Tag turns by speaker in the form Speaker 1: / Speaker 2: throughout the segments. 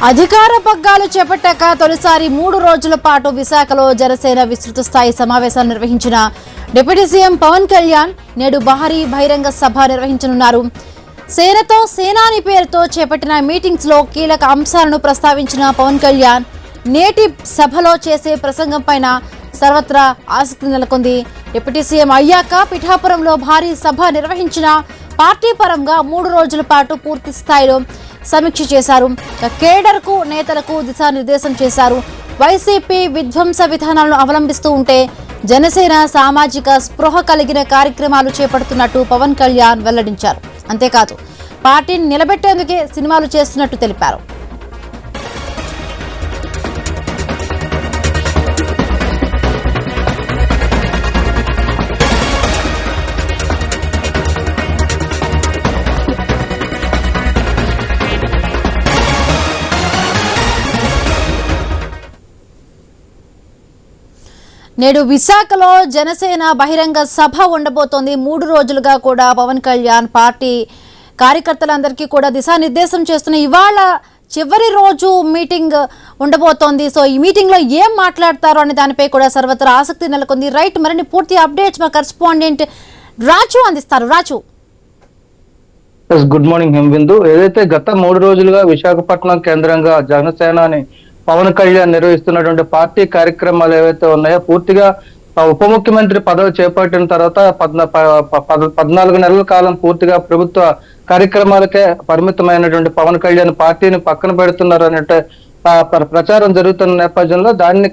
Speaker 1: అధికార పగ్గాలు చేపట్టాక తొలిసారి 3 రోజుల పాటు విశాఖలో జనసేన విస్తృత స్థాయి సమావేశాలు నిర్వహించిన డిప్యూటీ సీఎం పవన్ కళ్యాణ్ నేడు భారీ బహిరంగ సభ నిర్వహించనున్నారు. సేనతో సేనాని పేరుతో చేపట్టిన మీటింగ్స్ లో కీలక అంశాలను ప్రస్తావించిన పవన్ కళ్యాణ్ నేటి సభలో చేసే ప్రసంగం పైన సర్వత్రా ఆసక్తి నెలకొంది. డిప్యూటీ సీఎం అయ్యాక పిఠాపురంలో భారీ సభ నిర్వహించిన పార్టీ పరంగా 3 రోజుల పాటు పూర్తి స్థాయిలో సమీక్ష చేశారు. కేడర్కు నేతలకు దిశానిర్దేశం చేశారు. వైసీపీ విధ్వంస విధానాలను అవలంబిస్తూ ఉంటే జనసేన సామాజిక స్పృహ కలిగిన కార్యక్రమాలు చేపడుతున్నట్టు పవన్ కళ్యాణ్ వెల్లడించారు. అంతేకాదు పార్టీని నిలబెట్టేందుకే సినిమాలు చేస్తున్నట్టు తెలిపారు. నేడు విశాఖలో జనసేన బహిరంగ సభ ఉండబోతోంది. 3 రోజులుగా కూడా పవన్ కళ్యాణ్ పార్టీ కార్యకర్తలందరికీ కూడా దిశానిర్దేశం చేస్తున్న ఇవాళ చివరి రోజు మీటింగ్ ఉండబోతోంది. సో ఈ మీటింగ్ లో ఏం మాట్లాడతారో అనే దానిపై కూడా సర్వత్రా ఆసక్తి నెలకొంది. రైట్, మరిన్ని పూర్తి అప్డేట్స్ మా కరెస్పాండెంట్ రాజు అందిస్తారు. రాజు,
Speaker 2: గుడ్ మార్నింగ్ హేమబిందు. ఏదైతే గత 3 రోజులుగా విశాఖపట్నం కేంద్రంగా జనసేనని పవన్ కళ్యాణ్ నిర్వహిస్తున్నటువంటి పార్టీ కార్యక్రమాలు ఏవైతే ఉన్నాయో పూర్తిగా ఉప ముఖ్యమంత్రి పదవి చేపట్టిన తర్వాత 14 నెలల కాలం పూర్తిగా ప్రభుత్వ కార్యక్రమాలకే పరిమితమైనటువంటి పవన్ కళ్యాణ్ పార్టీని పక్కన పెడుతున్నారు అన్నట్టు ప్రచారం జరుగుతున్న నేపథ్యంలో దాన్ని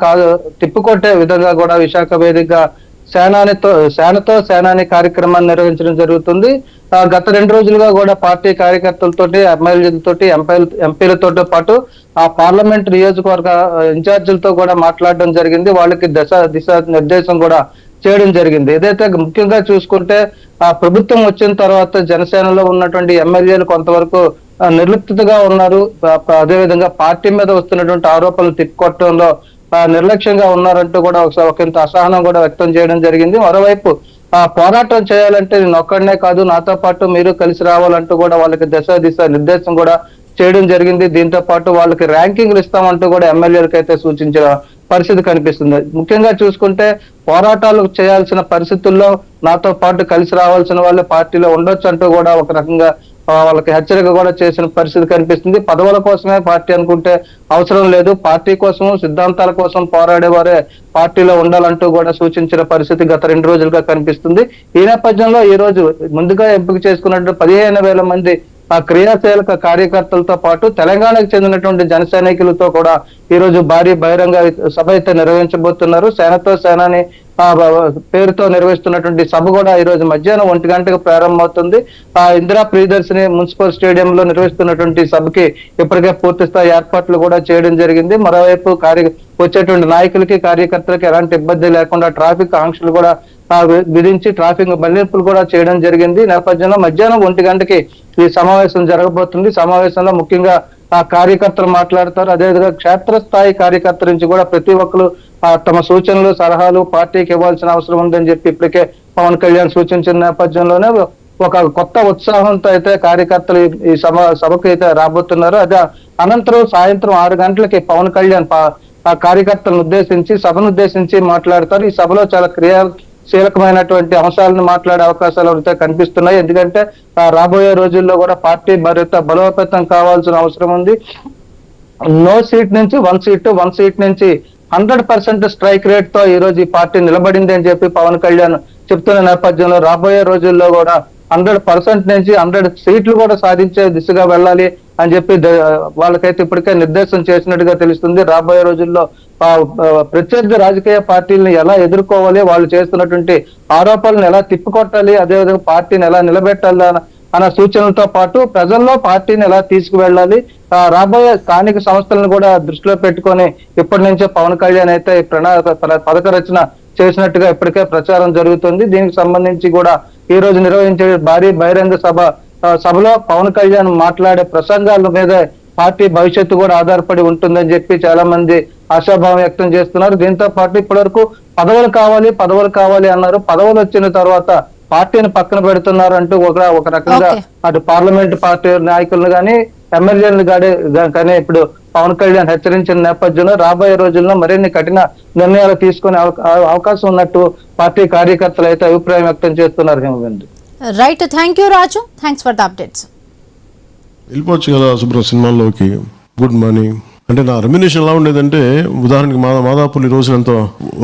Speaker 2: తిప్పుకొట్టే విధంగా కూడా విశాఖ వేదికగా సేనతో సేనాని కార్యక్రమాన్ని నిర్వహించడం జరుగుతుంది. గత 2 రోజులుగా కూడా పార్టీ కార్యకర్తలతోటి ఎమ్మెల్యేలతోటి ఎంపీలతో పాటు ఆ పార్లమెంట్ నియోజకవర్గ ఇన్ఛార్జీలతో కూడా మాట్లాడడం జరిగింది. వాళ్ళకి దిశ నిర్దేశం కూడా చేయడం జరిగింది. ఏదైతే ముఖ్యంగా చూసుకుంటే ఆ ప్రభుత్వం వచ్చిన తర్వాత జనసేనలో ఉన్నటువంటి ఎమ్మెల్యేలు కొంతవరకు నిర్లిప్తగా ఉన్నారు. అదేవిధంగా పార్టీ మీద వస్తున్నటువంటి ఆరోపణలు తిప్పుకొట్టడంలో నిర్లక్ష్యంగా ఉన్నారంటూ కూడా ఒకంత అసహనం కూడా వ్యక్తం చేయడం జరిగింది. మరోవైపు పోరాటం చేయాలంటే నేను ఒక్కడనే కాదు, నాతో పాటు మీరు కలిసి రావాలంటూ కూడా వాళ్ళకి దిశ నిర్దేశం కూడా చేయడం జరిగింది. దీంతో పాటు వాళ్ళకి ర్యాంకింగ్లు ఇస్తామంటూ కూడా ఎమ్మెల్యేలకు అయితే సూచించిన పరిస్థితి కనిపిస్తుంది. ముఖ్యంగా చూసుకుంటే పోరాటాలు చేయాల్సిన పరిస్థితుల్లో నాతో పాటు కలిసి రావాల్సిన వాళ్ళే పార్టీలో ఉండొచ్చు అంటూ కూడా ఒక రకంగా వాళ్ళకి హెచ్చరిక కూడా చేసిన పరిస్థితి కనిపిస్తుంది. పదవుల కోసమే పార్టీ అనుకుంటే అవసరం లేదు, పార్టీ కోసం సిద్ధాంతాల కోసం పోరాడేవారే పార్టీలో ఉండాలంటూ కూడా సూచించిన పరిస్థితి గత 2 రోజులుగా కనిపిస్తుంది. ఈ నేపథ్యంలో ఈ రోజు ముందుగా ఎంపిక చేసుకున్నట్టు 15,000 మంది ఆ క్రియాశీలక కార్యకర్తలతో పాటు తెలంగాణకు చెందినటువంటి జన సైనికులతో కూడా ఈ రోజు భారీ బహిరంగ సభ అయితే నిర్వహించబోతున్నారు. సేనతో సేనాని పేరుతో నిర్వహిస్తున్నటువంటి సభ కూడా ఈ రోజు మధ్యాహ్నం 1 గంటకు ప్రారంభమవుతుంది. ఇందిరా ప్రియదర్శిని మున్సిపల్ స్టేడియంలో నిర్వహిస్తున్నటువంటి సభకి ఇప్పటికే పూర్తి స్థాయి ఏర్పాట్లు కూడా చేయడం జరిగింది. మరోవైపు వచ్చేటువంటి నాయకులకి కార్యకర్తలకి ఎలాంటి ఇబ్బంది లేకుండా ట్రాఫిక్ ఆంక్షలు కూడా విధించి ట్రాఫిక్ మళ్లింపులు కూడా చేయడం జరిగింది. నేపథ్యంలో మధ్యాహ్నం 1 గంటకి ఈ సమావేశం జరగబోతుంది. సమావేశంలో ముఖ్యంగా కార్యకర్తలు మాట్లాడతారు. అదేవిధంగా క్షేత్రస్థాయి కార్యకర్తల నుంచి కూడా ప్రతి ఒక్కరు తమ సూచనలు సలహాలు పార్టీకి ఇవ్వాల్సిన అవసరం ఉందని చెప్పి ఇప్పటికే పవన్ కళ్యాణ్ సూచించిన నేపథ్యంలోనే ఒక కొత్త ఉత్సాహంతో అయితే కార్యకర్తలు ఈ సభకు అయితే రాబోతున్నారు. అదే అనంతరం సాయంత్రం 6 గంటలకి పవన్ కళ్యాణ్ ఆ కార్యకర్తలను ఉద్దేశించి సభను ఉద్దేశించి మాట్లాడతారు. ఈ సభలో చాలా క్రియాశీలకమైనటువంటి అంశాలను మాట్లాడే అవకాశాలు అయితే కనిపిస్తున్నాయి. ఎందుకంటే రాబోయే రోజుల్లో కూడా పార్టీ మరింత బలోపేతం కావాల్సిన అవసరం ఉంది. నో సీట్ నుంచి 1 సీట్ నుంచి 100% స్ట్రైక్ రేట్ తో ఈ రోజు ఈ పార్టీ నిలబడింది అని చెప్పి పవన్ కళ్యాణ్ చెప్తున్న నేపథ్యంలో రాబోయే రోజుల్లో కూడా 100% నుంచి 100 సీట్లు కూడా సాధించే దిశగా వెళ్ళాలి అని చెప్పి వాళ్ళకైతే ఇప్పటికే నిర్దేశం చేసినట్టుగా తెలుస్తుంది. రాబోయే రోజుల్లో ప్రత్యర్థి రాజకీయ పార్టీలను ఎలా ఎదుర్కోవాలి, వాళ్ళు చేస్తున్నటువంటి ఆరోపణలను ఎలా తిప్పికొట్టాలి, అదేవిధంగా పార్టీని ఎలా నిలబెట్టాలి అన్న సూచనలతో పాటు ప్రజల్లో పార్టీని ఎలా తీసుకువెళ్ళాలి, రాబోయే స్థానిక సంస్థలను కూడా దృష్టిలో పెట్టుకొని ఇప్పటి నుంచే పవన్ కళ్యాణ్ అయితే పథక రచన చేసినట్టుగా ఇప్పటికే ప్రచారం జరుగుతుంది. దీనికి సంబంధించి కూడా ఈ రోజు నిర్వహించే భారీ బహిరంగ సభలో పవన్ కళ్యాణ్ మాట్లాడే ప్రసంగాల మీద పార్టీ భవిష్యత్తు కూడా ఆధారపడి ఉంటుందని చెప్పి చాలా మంది ఆశాభావం వ్యక్తం చేస్తున్నారు. దీంతో పాటు ఇప్పటివరకు పదవులు కావాలి అన్నారు. పదవులు వచ్చిన తర్వాత పార్టీని పక్కన పెడుతున్నారు అంటూ ఒక రకంగా అటు పార్లమెంట్ పార్టీ నాయకులను కానీ ఎమ్మెల్యేలను కానీ ఇప్పుడు పవన్ కళ్యాణ్ హెచ్చరించిన నేపథ్యంలో రాబోయే రోజుల్లో మరిన్ని కఠిన నిర్ణయాలు తీసుకునే అవకాశం ఉన్నట్టు పార్టీ కార్యకర్తలు అయితే అభిప్రాయం వ్యక్తం చేస్తున్నారు. Hemabindu.
Speaker 1: Right, thank you Raju, thanks for the updates.
Speaker 3: వెళ్ళిపోవచ్చు కదా శుభ్ర సినిమాల్లోకి. గుడ్ మార్నింగ్ అంటే నా రెమ్యునేషన్ ఎలా ఉండేదంటే, ఉదాహరణకి మాదాపూర్ ఈ రోజు ఎంతో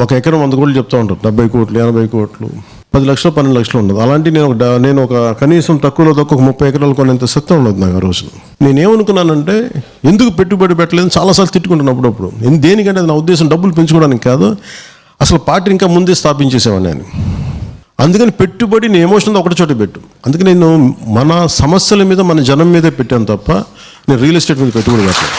Speaker 3: 1 ఎకరం 100 కోట్లు చెప్తా ఉంటారు. 70 కోట్లు 80 కోట్లు 10 లక్షలు 12 లక్షలు ఉండదు. అలాంటి నేను ఒక కనీసం తక్కువలో తక్కువ 30 ఎకరాలు కొనేంత సత్తా ఉండదు నాకు ఆ రోజు. నేనేమనుకున్నానంటే, ఎందుకు పెట్టుబడి పెట్టలేదని చాలాసార్లు తిట్టుకుంటున్నాను అప్పుడప్పుడు. దేనికంటే అది నా ఉద్దేశం డబ్బులు పెంచుకోవడానికి కాదు, అసలు పార్టీ ఇంకా ముందే స్థాపించేసేవాడిని నేను. అందుకని పెట్టుబడి నీ ఎమోషన్తో ఒకటి చోట పెట్టు. అందుకని నేను మన సమస్యల మీద మన జనం మీదే పెట్టాను తప్ప నేను రియల్ ఎస్టేట్ మీద పెట్టుబడి పెట్టాను.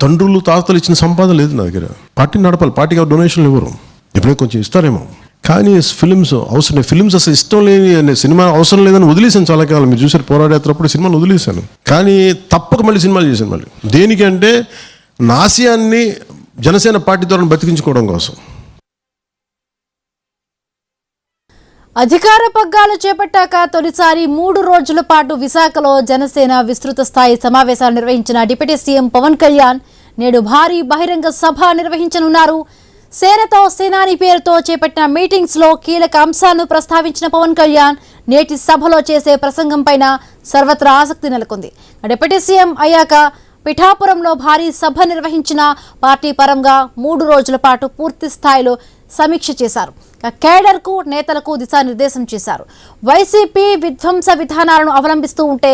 Speaker 3: తండ్రులు తాతలు ఇచ్చిన సంపాదన లేదు నా దగ్గర. పార్టీని నడపాలి, పార్టీకి డొనేషన్లు ఇవ్వరు, ఎప్పుడైనా కొంచెం ఇస్తారేమో. కానీ ఫిల్మ్స్ అవసరం, ఫిల్మ్స్ అసలు ఇష్టం లేని, సినిమా అవసరం లేదని వదిలేసాను చాలా కాలం. మీరు చూసారు పోరాడేటప్పుడు సినిమాలు వదిలేశాను. కానీ తప్పక మళ్ళీ సినిమాలు చేశాను. మళ్ళీ దేనికంటే నా ఆశయాన్ని జనసేన పార్టీ ద్వారా బతికించుకోవడం కోసం.
Speaker 1: అధికార పగ్గాలు చేపట్టాక తొలిసారి 3 రోజుల పాటు విశాఖలో జనసేన విస్తృత స్థాయి సమావేశాలు నిర్వహించిన డిప్యూటీ సీఎం పవన్ కళ్యాణ్ నేడు భారీ బహిరంగ సభ నిర్వహించనున్నారు. సేనతో సేనాని పేరుతో చేపట్టిన మీటింగ్స్ లో కీలక అంశాలను ప్రస్తావించిన పవన్ కళ్యాణ్ నేటి సభలో చేసే ప్రసంగం పైన సర్వత్రా ఆసక్తి నెలకొంది. డిప్యూటీ సీఎం అయ్యాక పిఠాపురంలో భారీ సభ నిర్వహించిన పార్టీ పరంగా 3 రోజుల పాటు పూర్తి స్థాయిలో సమీక్ష చేశారు. కేడర్కు నేతలకు దిశానిర్దేశం చేశారు. వైసీపీ విధ్వంస విధానాలను అవలంబిస్తూ ఉంటే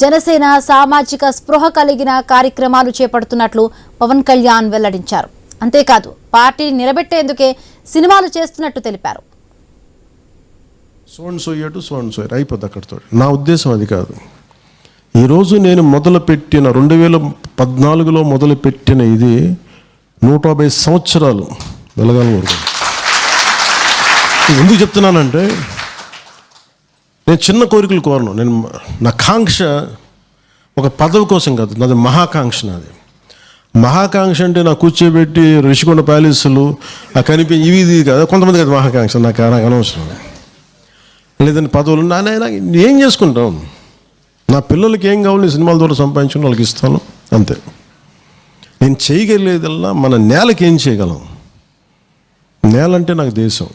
Speaker 1: జనసేన సామాజిక స్పృహ కలిగిన కార్యక్రమాలు చేపడుతున్నట్లు పవన్ కళ్యాణ్ వెల్లడించారు. అంతేకాదు పార్టీని నిలబెట్టేందుకే సినిమాలు చేస్తున్నట్టు తెలిపారు.
Speaker 3: అయిపోద్ది అక్కడితో. నా ఉద్దేశం అది కాదు. ఈరోజు నేను మొదలుపెట్టిన 2014లో మొదలుపెట్టిన ఇది 150 సంవత్సరాలు వెలగాలని కోరుకుంటున్నాను. ఎందుకు చెప్తున్నానంటే, నేను చిన్న కోరికలు కోరను. నా కాంక్ష ఒక పదవి కోసం కాదు, నాది మహాకాంక్ష. నాది మహాకాంక్ష అంటే నాకు కూర్చోబెట్టి రిషికొండ ప్యాలెస్లు ఇవి ఇది కాదు. కొంతమంది కదా మహాకాంక్ష, నాకు అనవసరం. లేదంటే పదవులు ఏం చేసుకుంటాం. నా పిల్లలకి ఏం కావాలి సినిమాల ద్వారా సంపాదించుకుని వాళ్ళకి ఇస్తాను అంతే. నేను చేయగలిగేదల్లా మన నేలకి ఏం చేయగలం. నేల అంటే నాకు దేశం,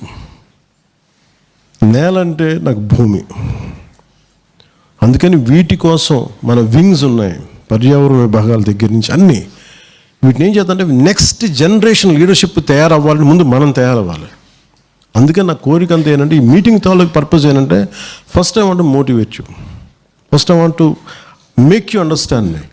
Speaker 3: నేల అంటే నాకు భూమి. అందుకని వీటి కోసం మన వింగ్స్ ఉన్నాయి, పర్యావరణ విభాగాల దగ్గర నుంచి అన్నీ. వీటిని ఏం చేద్దామంటే నెక్స్ట్ జనరేషన్ లీడర్షిప్ తయారవ్వాలని ముందు మనం తయారవ్వాలి. అందుకని నా కోరిక అంతా ఏంటంటే, ఈ మీటింగ్ తాలూకు పర్పస్ ఏంటంటే, first I want to motivate you, first I want to make you understand me.